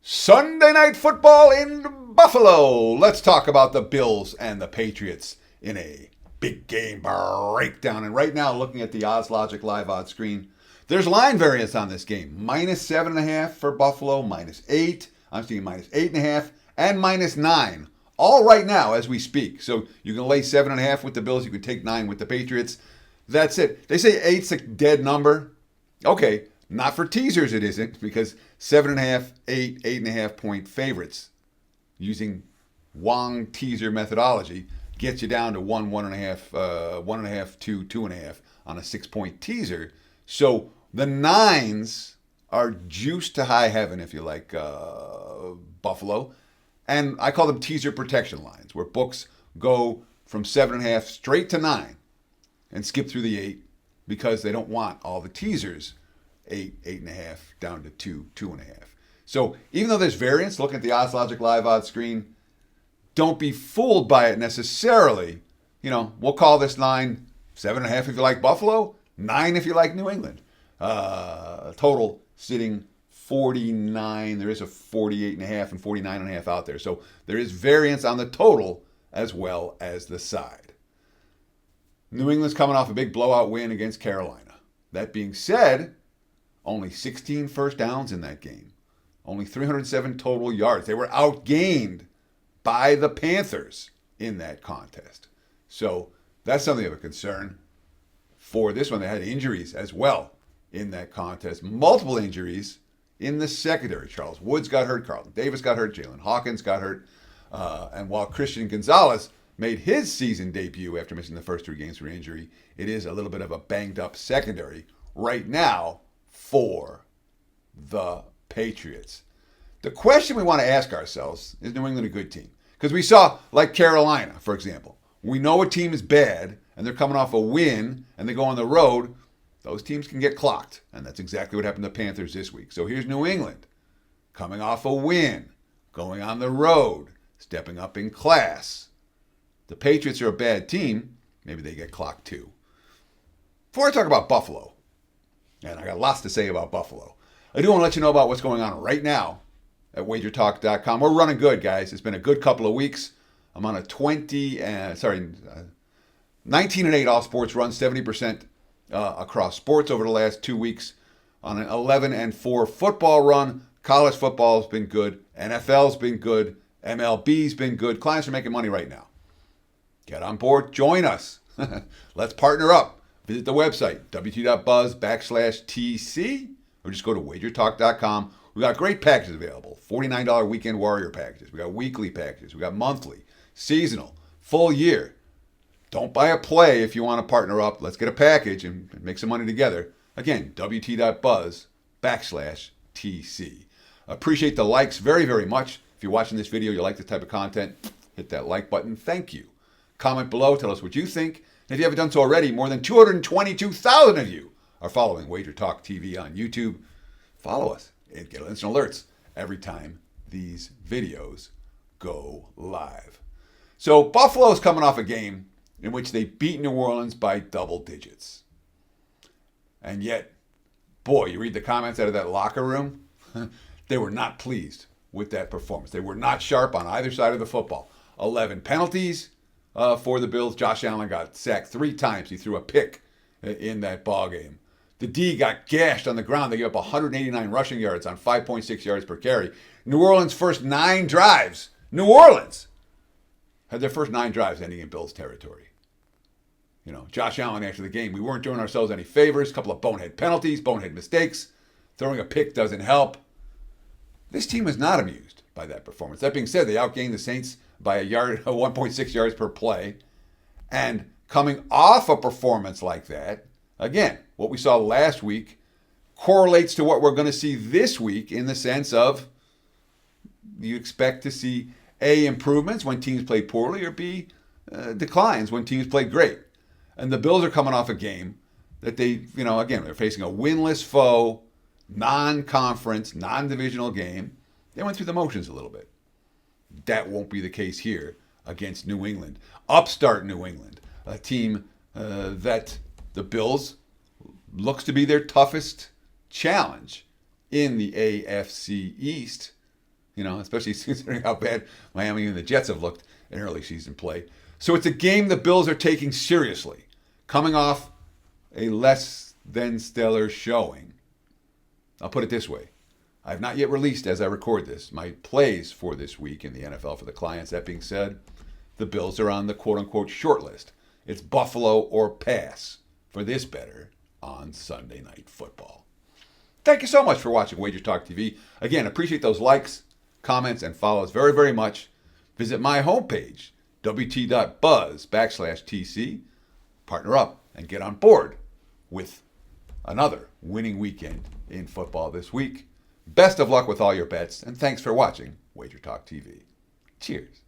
Sunday Night Football in Buffalo. Let's talk about the Bills and the Patriots in a big game breakdown. And right now, looking at the Odds Logic live odds screen, there's line variance on this game. -7.5 for Buffalo, -8. I'm seeing -8.5 and -9. All right now as we speak. So you can lay 7.5 with the Bills. You can take 9 with the Patriots. That's it. They say 8's a dead number. Okay. Not for teasers, it isn't, because 7.5, 8, 8.5 point favorites using Wong teaser methodology gets you down to 1, 1.5, 2, 2.5 on a 6-point teaser. So the 9s are juiced to high heaven, if you like, Buffalo. And I call them teaser protection lines, where books go from 7.5 straight to 9 and skip through the 8 because they don't want all the teasers. 8, 8.5, down to 2, 2.5. So even though there's variance, looking at the Odds Logic live odds screen, don't be fooled by it necessarily. We'll call this line 7.5 if you like Buffalo, 9 if you like New England. Total sitting 49. There is a 48.5 and 49.5 out there. So there is variance on the total as well as the side. New England's coming off a big blowout win against Carolina. That being said, only 16 first downs in that game. Only 307 total yards. They were outgained by the Panthers in that contest. So that's something of a concern. For this one, they had injuries as well in that contest. Multiple injuries in the secondary. Charles Woods got hurt. Carlton Davis got hurt. Jalen Hawkins got hurt. And while Christian Gonzalez made his season debut after missing the first 3 games for injury, it is a little bit of a banged up secondary right now for the Patriots. The question we want to ask ourselves, is New England a good team? Because we saw, like Carolina, for example, we know a team is bad and they're coming off a win and they go on the road, those teams can get clocked. And that's exactly what happened to the Panthers this week. So here's New England, coming off a win, going on the road, stepping up in class. The Patriots are a bad team, maybe they get clocked too. Before I talk about Buffalo, and I got lots to say about Buffalo, I do want to let you know about what's going on right now at wagertalk.com. We're running good, guys. It's been a good couple of weeks. I'm on a 19-8 all sports run, 70% across sports over the last 2 weeks. On an 11-4 football run. College football's been good. NFL's been good. MLB's been good. Clients are making money right now. Get on board. Join us. Let's partner up. Visit the website, wt.buzz/TC, or just go to wagertalk.com. We got great packages available. $49 weekend warrior packages. We got weekly packages. We got monthly, seasonal, full year. Don't buy a play if you want to partner up. Let's get a package and make some money together. Again, wt.buzz/TC. Appreciate the likes very, very much. If you're watching this video, you like this type of content, hit that like button. Thank you. Comment below. Tell us what you think. And if you haven't done so already, more than 222,000 of you are following Wager Talk TV on YouTube. Follow us and get instant alerts every time these videos go live. So Buffalo's coming off a game in which they beat New Orleans by double digits. And yet, boy, you read the comments out of that locker room, they were not pleased with that performance. They were not sharp on either side of the football. 11 penalties. For the Bills. Josh Allen got sacked 3 times. He threw a pick in that ball game. The D got gashed on the ground. They gave up 189 rushing yards on 5.6 yards per carry. New Orleans' first 9 drives. New Orleans had their first 9 drives ending in Bills territory. Josh Allen after the game, we weren't doing ourselves any favors. A couple of bonehead penalties, bonehead mistakes. Throwing a pick doesn't help. This team is not amused by that performance. That being said, they outgained the Saints by 1.6 yards per play. And coming off a performance like that, again, what we saw last week correlates to what we're going to see this week in the sense of you expect to see A, improvements when teams play poorly, or B, declines when teams play great. And the Bills are coming off a game that they, again, they're facing a winless foe, non-conference, non-divisional game. They went through the motions a little bit. That won't be the case here against New England. Upstart New England, a team that the Bills looks to be their toughest challenge in the AFC East. especially considering how bad Miami and the Jets have looked in early season play. So it's a game the Bills are taking seriously, coming off a less than stellar showing. I'll put it this way. I have not yet released, as I record this, my plays for this week in the NFL for the clients. That being said, the Bills are on the quote-unquote short list. It's Buffalo or pass for this better on Sunday Night Football. Thank you so much for watching Wager Talk TV. Again, appreciate those likes, comments, and follows very, very much. Visit my homepage, wt.buzz/TC. Partner up and get on board with another winning weekend in football this week. Best of luck with all your bets, and thanks for watching Wager Talk TV. Cheers.